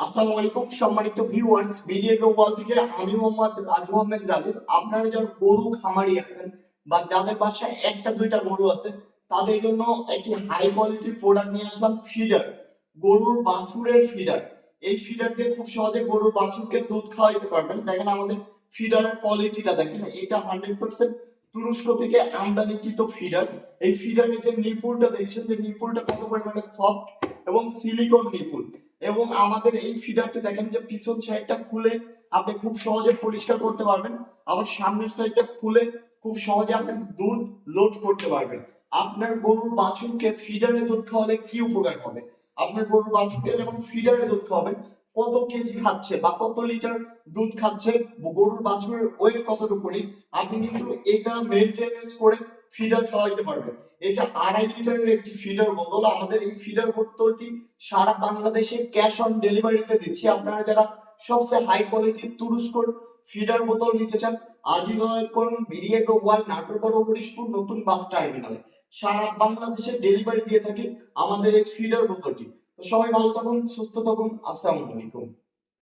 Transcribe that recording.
আসসালামু আলাইকুম সম্মানিত ভিউয়ার্স, বিডিএ গ্লোবাল থেকে আমি মোহাম্মদ রাজু আহমেদ রাজু। আপনারা যারা গরু খামারি আছেন বা যাদের বাসায় একটা দুইটা গরু আছে, তাদের জন্য একটি হাই কোয়ালিটির প্রোডাক্ট নিয়ে আসলাম, ফিডার। গরুর বাছুরের ফিডার। এই ফিডার দিয়ে খুব সহজে গরুর বাছুরকে দুধ খাওয়াইতে পারবেন। দেখেন আমাদের ফিডারের কোয়ালিটিটা দেখেন, এটা 100% তুরস্ক থেকে আমদানিকৃত ফিডার। এই ফিডারের যে নিপুলটা দেখছেন, যে নিপুলটা কত পরিমাণে সফট এবং সিলিকন নিপুল। এবং আমাদের এই ফিডারটি দেখেন যে পিছন সাইডটা খুলে আপনি খুব সহজে পরিষ্কার করতে পারবেন, আবার সামনের সাইডটা খুলে খুব সহজে আপনি দুধ লোড করতে পারবেন। আপনার গরুর বাছুরকে ফিডারে দুধ খাওয়ালে কি উপকার হবে? আপনার গরুর বাছুরকে যখন ফিডারে দুধ খাওয়াবেন, কত কেজি খাচ্ছে বা কত লিটার দুধ খাচ্ছে, গরুর বাছুরের ওয়েট কতটুকুনি, আপনি কিন্তু এটা মেনটেনেন্স করে ফিডার খাওয়াইতে পারবেন। এটা 2.5 লিটারের একটি ফিডার বোতল। আমাদের এই ফিডার বোতলটি সারা বাংলাদেশে ক্যাশ অন ডেলিভারিতে দিচ্ছি। আপনারা যারা সবচেয়ে হাই কোয়ালিটির তুরস্কর ফিডার বোতল নিতে চান, আজই যোগাযোগ করুন বিডিএ গ্লোবাল, নাটোর হরিশপুর নতুন বাস টার্মিনালে। সারা বাংলাদেশে ডেলিভারি দিয়ে থাকি আমাদের এই ফিডার বোতলটি। তো সবাই ভালো থাকুন, সুস্থ থাকুন। আসসালামু আলাইকুম।